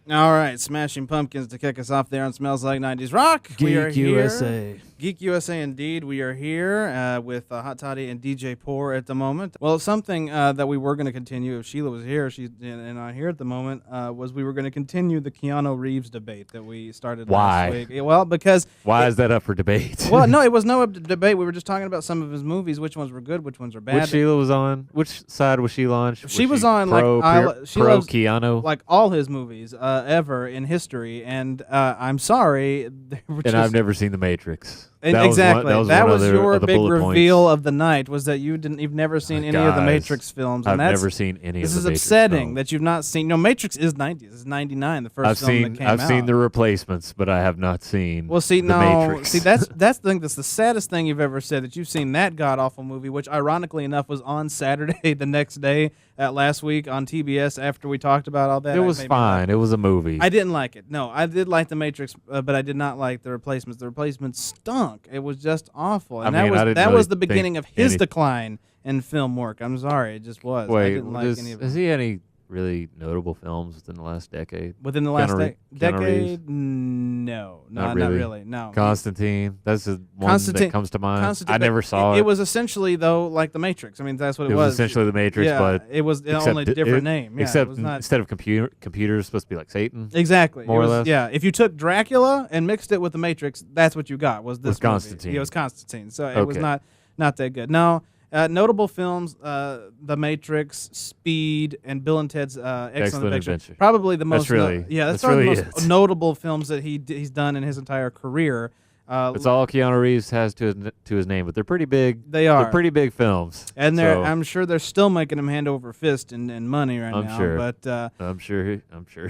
All right, Smashing Pumpkins to kick us off there on Smells Like 90's Rock. We are Geek here. USA. Geek USA, indeed. We are here with Hot Toddy and DJ P.O.R at the moment. Well, something that we were going to continue, if Sheila was here, she's and not here at the moment, was we were going to continue the Keanu Reeves debate that we started last week. Well, because... Why is that up for debate? Well, no, it was no debate. We were just talking about some of his movies, which ones were good, which ones were bad. Which Sheila was on? Which side was she on? She was on, pro Keanu? Like all his movies ever in history, and I'm sorry. And I've never seen The Matrix. Exactly. That was your big reveal points. of the night, was that you've never seen any of the Matrix films. And I've never seen any of the Matrix films. This is upsetting that you've not seen. No, Matrix is 90s. It's 99, the first film that came out. I've seen The Replacements, but I have not seen The Matrix. See, that's the thing. That's the saddest thing you've ever said, that you've seen that god-awful movie, which ironically enough was on Saturday the next day last week on TBS after we talked about all that. It was fine. It was a movie. I didn't like it. No, I did like The Matrix, but I did not like The Replacements. The Replacements stunk. It was just awful. And that was the beginning of his decline in film work. I'm sorry. It just was. Wait, I didn't like any of it. Has he any really notable films within the last decade? Within the last decade? No. Not really. No. Constantine. That's the one that comes to mind. I never saw it. It was essentially, though, like The Matrix. I mean, that's what it was. It was essentially The Matrix, but... it was only a different name. Yeah, except instead of computers, supposed to be like Satan. Exactly. More or less. Yeah. If you took Dracula and mixed it with The Matrix, that's what you got, was this movie. Constantine. Yeah, it was Constantine. So it was not that good. No. Notable films: The Matrix, Speed, and Bill and Ted's Excellent Adventure. Probably the most. That's probably the most notable films that he's done in his entire career. It's all Keanu Reeves has to his name, but they're pretty big. They are. They're pretty big films, and I'm sure they're still making him hand over fist and money right now. Sure. But I'm sure.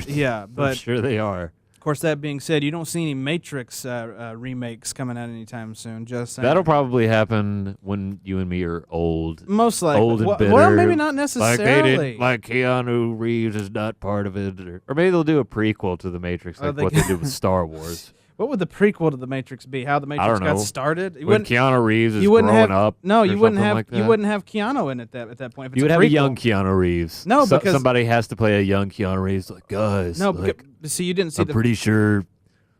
Yeah, but I'm sure they are. Of course, that being said, you don't see any Matrix remakes coming out anytime soon. Just saying. That'll probably happen when you and me are old. Most likely. Old and bitter. Well, maybe not necessarily. Like they didn't, like Keanu Reeves is not part of it, or maybe they'll do a prequel to the Matrix, like what they did with Star Wars. What would the prequel to the Matrix be? How the Matrix got started? When Keanu Reeves is growing up. No, you wouldn't have. You wouldn't have Keanu in it at that point. If you would have a young Keanu Reeves. No, because somebody has to play a young Keanu Reeves. Like, guys. No, see, you didn't see. I'm pretty sure.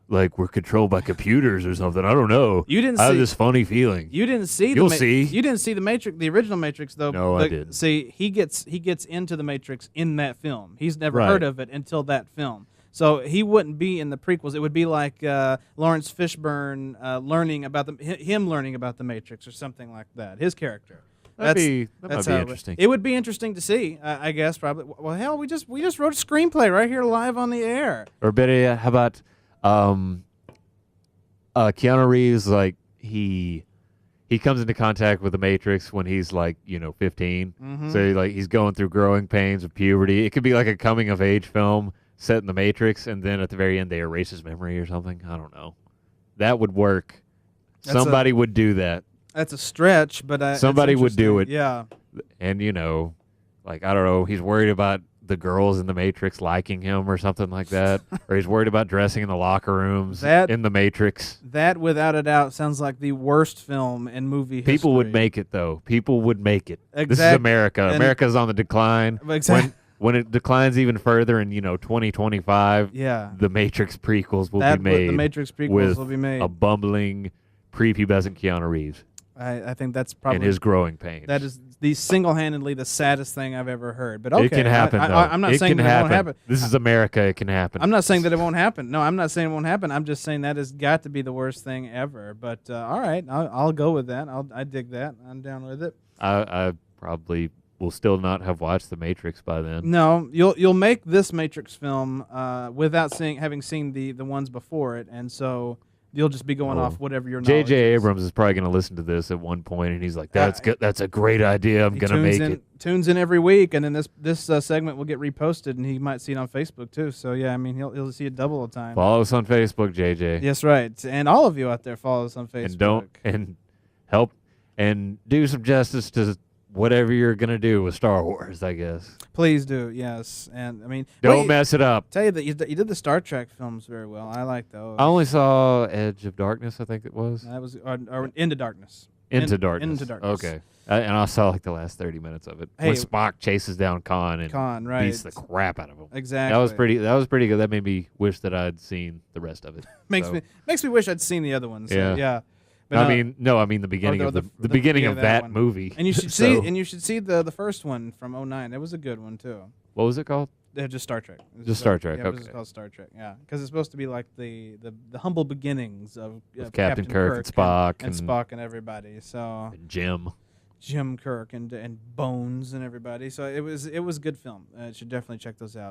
Like we're controlled by computers or something. I don't know. You didn't. I have this funny feeling. You didn't see. You'll see. You didn't see the Matrix, the original Matrix, though. No, I didn't. See, he gets into the Matrix in that film. He's never heard of it until that film. So he wouldn't be in the prequels. It would be like Lawrence Fishburne learning about him learning about the Matrix or something like that. His character. That might be interesting. It would be interesting to see. I guess probably. Well, hell, we just wrote a screenplay right here live on the air. Or better yet, how about Keanu Reeves? Like he comes into contact with the Matrix when he's like 15. Mm-hmm. So he's going through growing pains of puberty. It could be like a coming of age film set in the Matrix, and then at the very end they erase his memory or something. I don't know. That would work. Somebody would do that. That's a stretch, but somebody would do it. Yeah. And like I don't know, he's worried about the girls in the Matrix liking him or something like that, or he's worried about dressing in the locker rooms in the Matrix. That, without a doubt, sounds like the worst film in movie history. People would make it, though. People would make it. Exactly. This is America. America's on the decline. Exactly. When it declines even further in 2025, the Matrix prequels will be made. The Matrix prequels will be made. A bumbling, prepubescent Keanu Reeves. I think that's probably in his growing pains. That is single-handedly the saddest thing I've ever heard. But okay, it can happen. I'm not saying that it won't happen. This is America. It can happen. I'm not saying that it won't happen. No, I'm not saying it won't happen. I'm just saying that has got to be the worst thing ever. But all right, I'll go with that. I dig that. I'm down with it. I probably will still not have watched The Matrix by then. No, you'll make this Matrix film without having seen the ones before it, and so you'll just be going off whatever your knowledge J.J. Abrams is probably going to listen to this at one point, and he's like, "That's good. That's a great idea. I'm going to make it." Tunes in every week, and then this segment will get reposted, and he might see it on Facebook too. So yeah, I mean he'll see it double the time. Follow us on Facebook, JJ. Yes, right, and all of you out there, follow us on Facebook. And help and do some justice to whatever you're going to do with Star Wars, I guess. Please do, yes. And I mean, don't mess it up. Tell you that you did the Star Trek films very well. I like those. I only saw Edge of Darkness, I think it was. That was or Into Darkness. Into Darkness. Into Darkness. Okay. And I saw like the last 30 minutes of it. Hey, when Spock chases down Khan and right. beats the crap out of him. Exactly. That was pretty good. That made me wish that I'd seen the rest of it. makes me wish I'd seen the other ones. So, yeah. But I mean the beginning of the beginning of that movie. And you should see the first one from 2009. It was a good one too. What was it called? Just Star Trek. Just Star Trek. Yeah, okay. it was called Star Trek. Yeah, because it's supposed to be like the humble beginnings of Captain Kirk and Spock and Spock and everybody. So and Jim Kirk and Bones and everybody. So it was a good film. You should definitely check those out.